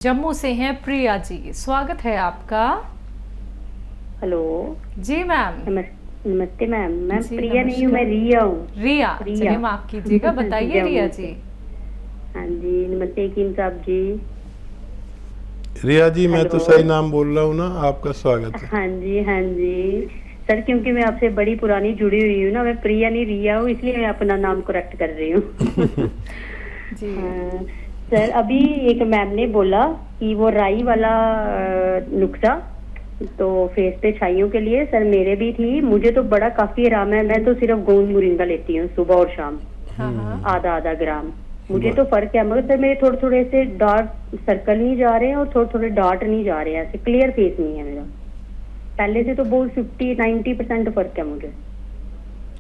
जम्मू से हैं प्रिया जी, स्वागत है आपका। हेलो जी मैम। नमस्ते मैम। मैं जी प्रिया नहीं हूँ, मैं नमस्कार। रिया हूँ। रिया, रिया चलिए माफ कीजिएगा, बताइए रिया जम्मू से। जी। हाँ जी, नमस्ते यकीन साहब जी। रिया जी, मैं तो हेलो। सही नाम बोल रहा हूँ ना? आपका स्वागत है। हाँ जी हाँ जी सर, क्योंकि मैं आपसे बड़ी पुरानी जुड़ी हुई हूँ ना, मैं प्रिया नहीं रिया हूँ, इसलिए मैं अपना नाम करेक्ट कर रही हूँ। जी हाँ सर, अभी एक मैम ने बोला कि वो राई वाला नुस्खा तो फेस पे छाइयों के लिए, सर मेरे भी थी, मुझे तो बड़ा काफी आराम है। मैं तो सिर्फ गोंद मोरिंगा लेती हूँ सुबह और शाम, हाँ हाँ। आधा आधा ग्राम। मुझे तो फर्क है, मगर सर मेरे थोड़े थोड़े से डार्क सर्कल नहीं जा रहे हैं और थोड़े थोड़े डार्ट नहीं जा रहे हैं, ऐसे क्लियर फेस नहीं है मेरा। पहले से तो बहुत 50-90% फर्क है मुझे।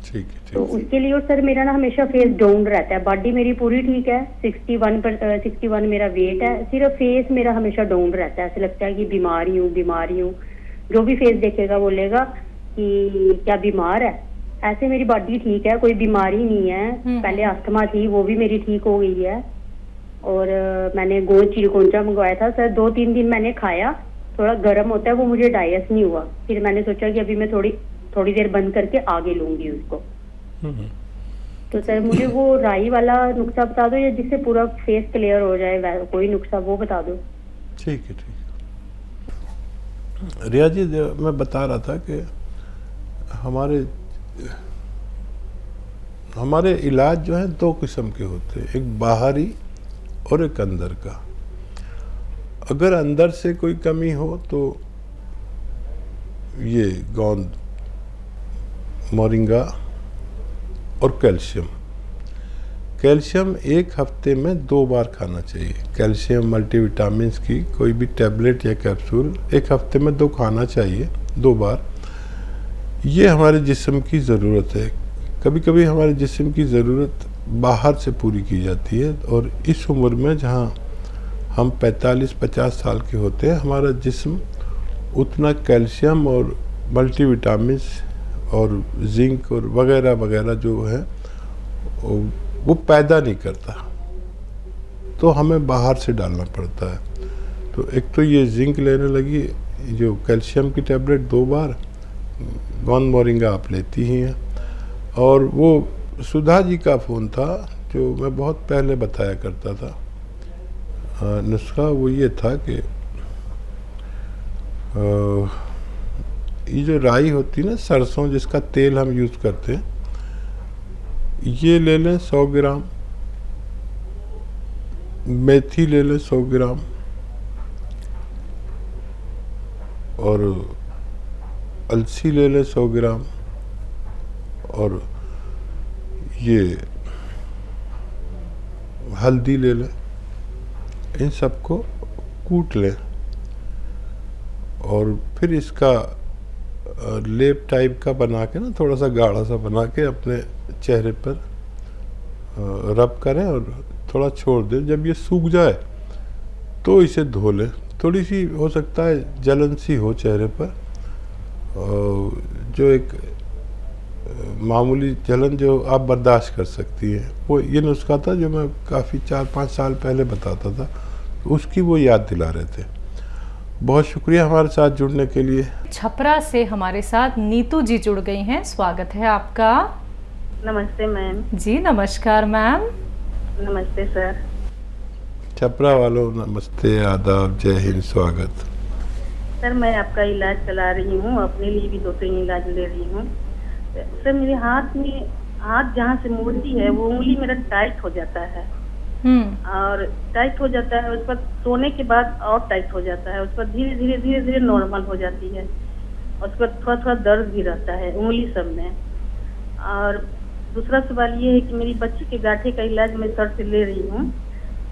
ठीक है, तो ठीक। उसके लिए, और सर मेरा ना हमेशा फेस डाउन रहता है। बॉडी मेरी पूरी ठीक है, 61 मेरा वेट है, सिर्फ फेस मेरा हमेशा डाउन रहता है। ऐसे लगता है कि बीमारी हूँ बीमारी हूँ। जो भी फेस देखेगा बोलेगा कि क्या बीमार है। ऐसे मेरी बॉडी ठीक है, कोई बीमारी नहीं है। पहले अस्थमा थी, वो भी मेरी ठीक हो गई है। और मैंने गोंद चिरकोंचा मंगवाया था सर, 2-3 दिन मैंने खाया। थोड़ा गर्म होता है वो, मुझे डाइजेस्ट नहीं हुआ। फिर मैंने सोचा कि अभी मैं थोड़ी देर बंद करके आगे लूंगी उसको। तो सर मुझे वो राई वाला नुस्खा बता दो, या जिससे पूरा फेस क्लियर हो जाए, कोई नुस्खा वो बता दो। ठीक है, ठीक है। रिया जी, मैं बता रहा था कि हमारे इलाज जो है 2 किस्म के होते हैं, एक बाहरी और एक अंदर का। अगर अंदर से कोई कमी हो तो ये गोंद मोरिंगा और कैल्शियम 1 हफ्ते में 2 बार खाना चाहिए। कैल्शियम मल्टीविटामिन्स की कोई भी टैबलेट या कैप्सूल 1 हफ्ते में 2 खाना चाहिए, 2 बार। ये हमारे जिस्म की ज़रूरत है। कभी कभी हमारे जिस्म की ज़रूरत बाहर से पूरी की जाती है, और इस उम्र में जहाँ हम 45-50 साल के होते हैं, हमारा जिस्म उतना कैल्शियम और मल्टीविटामिन्स और जिंक और वगैरह वगैरह जो है वो पैदा नहीं करता, तो हमें बाहर से डालना पड़ता है। तो एक तो ये जिंक लेने लगी, जो कैल्शियम की टैबलेट 2 बार, गोंद मोरिंगा आप लेती ही हैं। और वो सुधा जी का फ़ोन था जो मैं बहुत पहले बताया करता था नुस्खा, वो ये था कि ये जो राई होती है ना, सरसों जिसका तेल हम यूज़ करते हैं, ये ले लें 100 ग्राम। मेथी ले लें 100 ग्राम। और अलसी ले लें 100 ग्राम। और ये हल्दी ले लें। इन सबको कूट लें और फिर इसका लेप टाइप का बना के ना, थोड़ा सा गाढ़ा सा बना के अपने चेहरे पर रब करें और थोड़ा छोड़ दें। जब ये सूख जाए तो इसे धो लें। थोड़ी सी हो सकता है जलन सी हो चेहरे पर, जो एक मामूली जलन जो आप बर्दाश्त कर सकती हैं, वो ये नुस्खा था जो मैं काफ़ी 4-5 साल पहले बताता था, तो उसकी वो याद दिला रहे थे। बहुत शुक्रिया हमारे साथ जुड़ने के लिए। छपरा से हमारे साथ नीतू जी जुड़ गई हैं, स्वागत है आपका। नमस्ते मैम। जी नमस्कार मैम। नमस्ते सर। छपरा वालों नमस्ते, आदाब, जय हिंद, स्वागत। सर मैं आपका इलाज चला रही हूँ, अपने लिए भी 2-3 इलाज ले रही हूँ। सर मेरे हाथ जहाँ से मुड़ती है वो उंगली मेरा टाइट हो जाता है, और टाइट हो जाता है, उस पर सोने के बाद और टाइट हो जाता है, उस पर धीरे धीरे नॉर्मल हो जाती है, उस पर थोड़ा थोड़ा दर्द भी रहता है उंगली सब में। और दूसरा सवाल ये है कि मेरी बच्ची के गांठे का इलाज मैं सर से ले रही हूँ,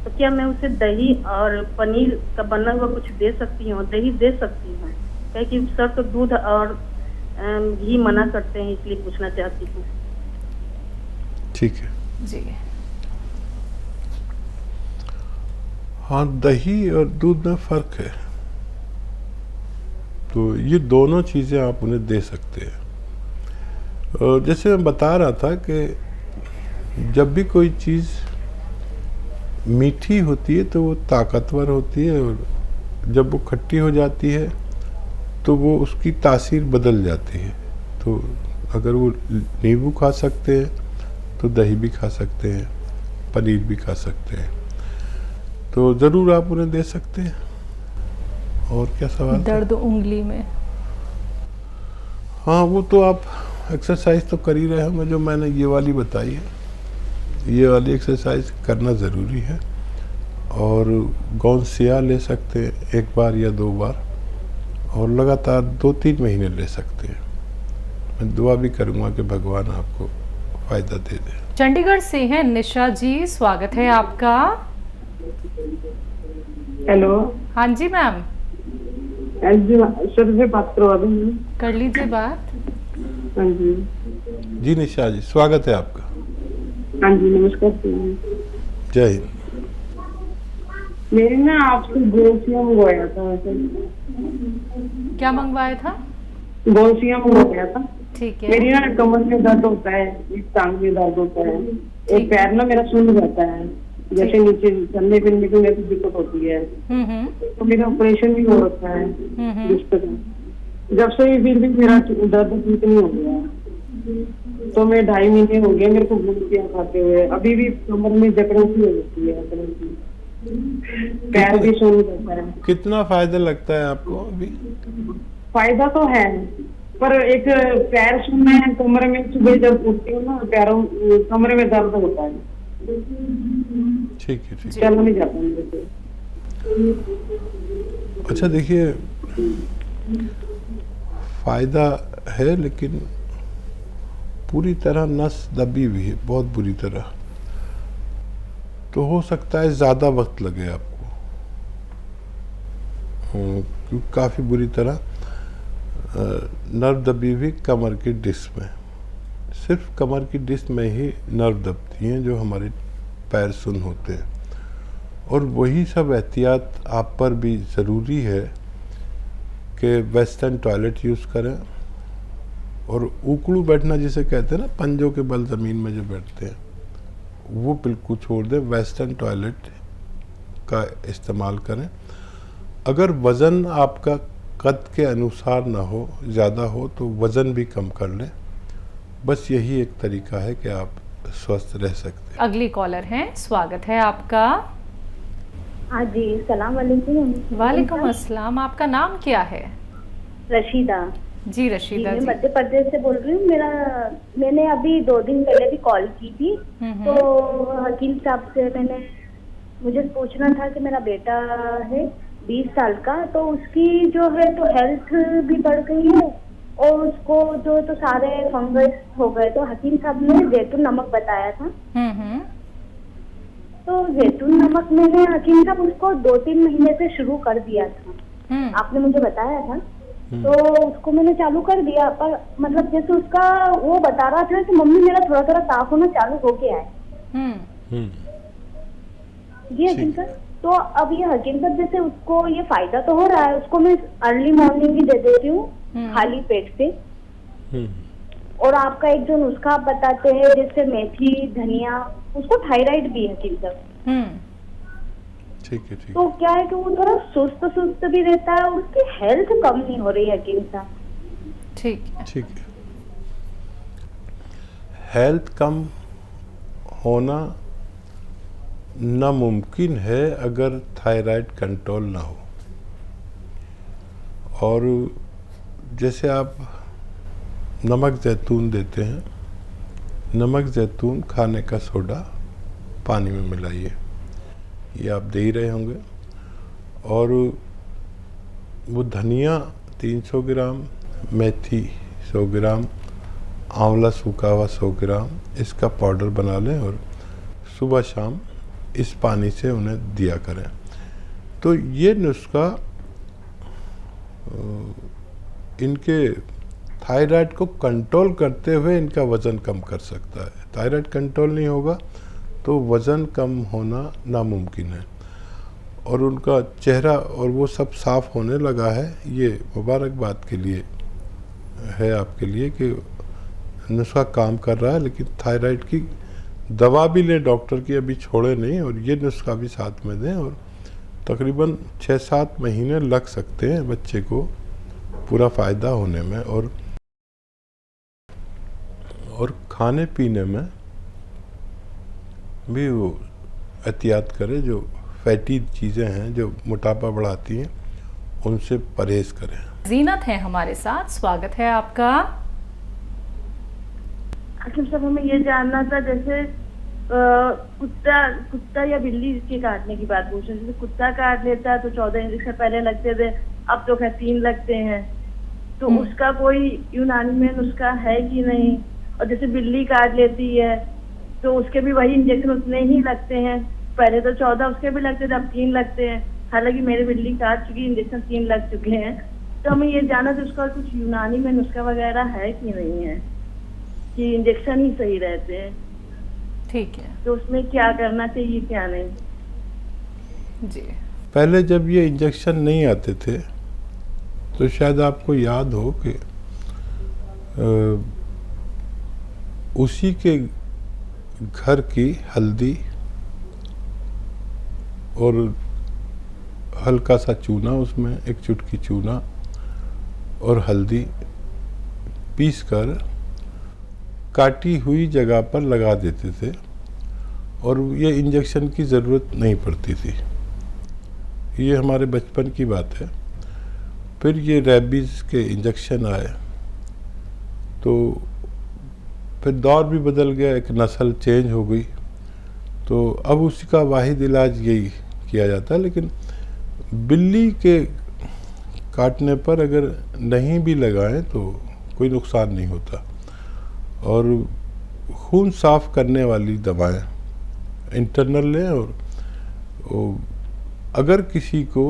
तो क्या मैं उसे दही और पनीर का बना हुआ कुछ दे सकती हूँ? दही दे सकती हूँ क्योंकि सर तो दूध और घी मना करते हैं, इसलिए पूछना चाहती हूँ। ठीक है जी। हाँ, दही और दूध में फ़र्क है, तो ये दोनों चीज़ें आप उन्हें दे सकते हैं। जैसे मैं बता रहा था कि जब भी कोई चीज़ मीठी होती है तो वो ताकतवर होती है, और जब वो खट्टी हो जाती है तो वो उसकी तासीर बदल जाती है। तो अगर वो नींबू खा सकते हैं तो दही भी खा सकते हैं, पनीर भी खा सकते हैं। तो ज़रूर आप उन्हें दे सकते हैं। और क्या सवाल था? दर्द उंगली में। हाँ, वो तो आप एक्सरसाइज तो कर ही रहे होंगे, जो मैंने ये वाली बताई है। ये वाली एक्सरसाइज करना ज़रूरी है। और गौनसिया ले सकते हैं 1 बार या 2 बार, और लगातार 2-3 महीने ले सकते हैं। मैं दुआ भी करूँगा कि भगवान आपको फ़ायदा दे दे। चंडीगढ़ से हैं निशा जी, स्वागत है आपका। हेलो। हाँ जी मैम, सर से बात करवा दूँ? कर लीजिए बात। हाँ जी। जी निशा जी, स्वागत है आपका। हाँ जी, नमस्कार सर। जय हिंद। मेरे ना आपसे गोसिया मंगवाया था सर। क्या मंगवाया था? गोसिया मंगवाया था। ठीक है। मेरी ना कमर में दर्द होता है, एक टांग में दर्द होता है, एक पैर ना मेरा सुन जाता है, जैसे नीचे चलने फिरने की मेरे को दिक्कत होती है। तो मेरा ऑपरेशन भी हो रखा है डिस्क का। जब से फिर भी मेरा दर्द ठीक नहीं हो गया। तो मैं 2.5 महीने हो गए मेरे को गोसिया खाते हुए। अभी भी कमर में जकड़न सी हो जाती है, पैर भी सुन जाता है। कितना फ़ायदा लगता है आपको अभी? फायदा तो है, पर एक पैर सुनना है कमर में। सुबह जब उठती हूँ ना, पैरों कमरे में दर्द होता है। ठीक है, ठीक है। चल नहीं जाता मेरे से। अच्छा देखिए, फ़ायदा है लेकिन पूरी तरह नस दबी हुई है, बहुत बुरी तरह। तो हो सकता है ज़्यादा वक्त लगे आपको, क्योंकि काफ़ी बुरी तरह नर्व दबी हुई कमर की डिस्क में। सिर्फ कमर की डिस्क में ही नर्व दबती हैं जो हमारे पैर सुन होते हैं। और वही सब एहतियात आप पर भी ज़रूरी है कि वेस्टर्न टॉयलेट यूज़ करें, और उकड़ू बैठना जिसे कहते हैं ना, पंजों के बल ज़मीन में जो बैठते हैं, वो बिल्कुल छोड़ दें। वेस्टर्न टॉयलेट का इस्तेमाल करें। अगर वज़न आपका कद के अनुसार ना हो, ज़्यादा हो, तो वज़न भी कम कर लें। बस यही एक तरीका है कि आप स्वस्थ रह सकते हैं। अगली कॉलर हैं, स्वागत है आपका। हाँ जी, सलाम वालेकुम। वालेकुम अस्सलाम। आपका नाम क्या है? रशीदा जी जी, रशीदा मैं जी। मध्य प्रदेश से बोल रही हूँ। मैंने अभी 2 दिन पहले भी कॉल की थी। तो हकीम साहब से मुझे पूछना था कि मेरा बेटा है 20 साल का, तो उसकी जो है तो हेल्थ भी बढ़ गई है, और उसको जो तो सारे फंगस हो गए। तो हकीम साहब ने जैतून नमक बताया था। तो जैतून नमक मैंने हकीम साहब उसको 2-3 महीने से शुरू कर दिया था, आपने मुझे बताया था। तो उसको मैंने चालू कर दिया, पर मतलब जैसे उसका वो बता रहा था कि मम्मी मेरा थोड़ा थोड़ा साफ होना चालू हो गया है। जी हकीम साहब। तो अब ये हकीम साहब जैसे उसको ये फायदा तो हो रहा है, उसको मैं अर्ली मॉर्निंग ही दे देती हूँ खाली पेट से। और आपका एक जो नुस्खा आप बताते हैं जैसे मेथी धनिया, उसको थायराइड भी है हकीम साहब। ठीक है, ठीक। तो क्या है कि वो थोड़ा सुस्त सुस्त भी रहता है, और उसकी हेल्थ कम नहीं हो रही है हकीम साहब। ठीक है। ठीक है। हेल्थ कम होना नामुमकिन है अगर थायराइड कंट्रोल ना हो। और जैसे आप नमक जैतून देते हैं, नमक जैतून खाने का सोडा पानी में मिलाइए, ये आप दे ही रहे होंगे। और वो धनिया 300 ग्राम, मेथी 100 ग्राम, आंवला सूखा हुआ 100 ग्राम, इसका पाउडर बना लें और सुबह शाम इस पानी से उन्हें दिया करें। तो ये नुस्खा इनके थायराइड को कंट्रोल करते हुए इनका वज़न कम कर सकता है। थायराइड कंट्रोल नहीं होगा तो वज़न कम होना नामुमकिन है। और उनका चेहरा और वो सब साफ होने लगा है, ये मुबारकबाद के लिए है आपके लिए कि नुस्खा काम कर रहा है। लेकिन थायराइड की दवा भी लें डॉक्टर की, अभी छोड़े नहीं, और ये नुस्खा भी साथ में दें, और तकरीबन 6-7 महीने लग सकते हैं बच्चे को पूरा फ़ायदा होने में। और खाने पीने में भी वो एहतियात करें, जो फैटी चीज़ें हैं जो मोटापा बढ़ाती हैं उनसे परहेज़ करें। जीनत है हमारे साथ, स्वागत है आपका। आखिर साहब, हमें ये जानना था, जैसे कुत्ता या बिल्ली के काटने की बात पूछ रहे हैं। जैसे कुत्ता काट लेता है तो 14 इंजेक्शन पहले लगते थे, अब तो खैर 3 लगते हैं, तो उसका कोई यूनानी में नुस्खा है कि नहीं? और जैसे बिल्ली काट लेती है तो उसके भी वही इंजेक्शन उतने ही लगते हैं, पहले तो 14 उसके भी लगते थे, अब 3 लगते हैं। हालांकि मेरे बिल्ली काट चुकी, इंजेक्शन 3 लग चुके हैं। तो हमें ये जानना था उसका कुछ यूनानी में नुस्खा वगैरह है कि नहीं है, कि इंजेक्शन ही सही रहते हैं? ठीक है, तो उसमें क्या करना चाहिए क्या नहीं? जी। पहले जब ये इंजेक्शन नहीं आते थे तो शायद आपको याद हो कि उसी के घर की हल्दी और हल्का सा चूना, उसमें एक चुटकी चूना और हल्दी पीसकर काटी हुई जगह पर लगा देते थे, और ये इंजेक्शन की ज़रूरत नहीं पड़ती थी। ये हमारे बचपन की बात है। फिर ये रेबीज़ के इंजेक्शन आए तो फिर दौर भी बदल गया, एक नस्ल चेंज हो गई, तो अब उसी का वाहिद इलाज यही किया जाता है। लेकिन बिल्ली के काटने पर अगर नहीं भी लगाएं तो कोई नुकसान नहीं होता। और खून साफ़ करने वाली दवाएं इंटरनल लें, और अगर किसी को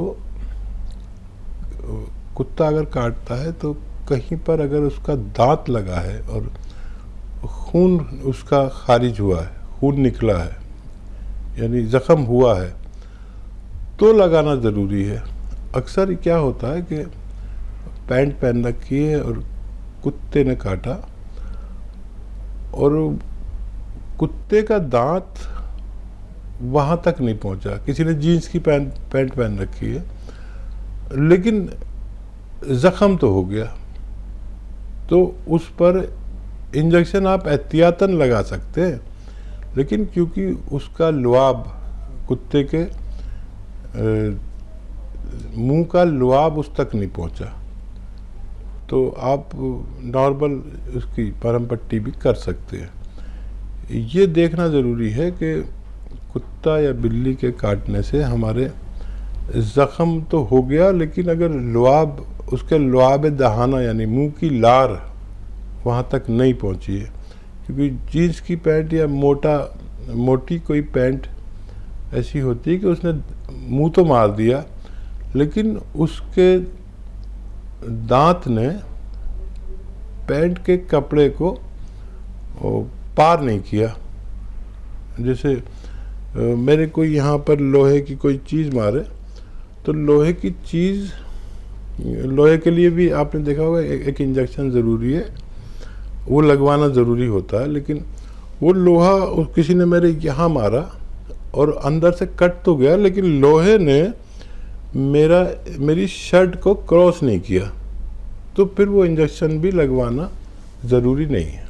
कुत्ता अगर काटता है तो कहीं पर अगर उसका दांत लगा है और खून उसका खारिज हुआ है, खून निकला है, यानी ज़ख़म हुआ है, तो लगाना ज़रूरी है। अक्सर क्या होता है कि पैंट पहन रखी है और कुत्ते ने काटा, और कुत्ते का दांत वहाँ तक नहीं पहुँचा। किसी ने जीन्स की पैंट पहन रखी है, लेकिन ज़ख़म तो हो गया, तो उस पर इंजेक्शन आप एहतियातन लगा सकते हैं। लेकिन क्योंकि उसका लुआब, कुत्ते के मुंह का लुआब उस तक नहीं पहुंचा, तो आप नॉर्मल उसकी परम पट्टी भी कर सकते हैं। ये देखना ज़रूरी है कि कुत्ता या बिल्ली के काटने से हमारे ज़ख़म तो हो गया, लेकिन अगर लुआब, उसके लुआब दहाना यानी मुंह की लार वहाँ तक नहीं पहुँची है। क्योंकि जीन्स की पैंट या मोटी कोई पैंट ऐसी होती है कि उसने मुंह तो मार दिया, लेकिन उसके दांत ने पैंट के कपड़े को पार नहीं किया। जैसे मेरे कोई यहाँ पर लोहे की कोई चीज़ मारे, तो लोहे की चीज़, लोहे के लिए भी आपने देखा होगा एक इंजेक्शन ज़रूरी है, वो लगवाना ज़रूरी होता है। लेकिन वो लोहा किसी ने मेरे यहाँ मारा और अंदर से कट तो गया, लेकिन लोहे ने मेरी शर्ट को क्रॉस नहीं किया, तो फिर वो इंजेक्शन भी लगवाना ज़रूरी नहीं है।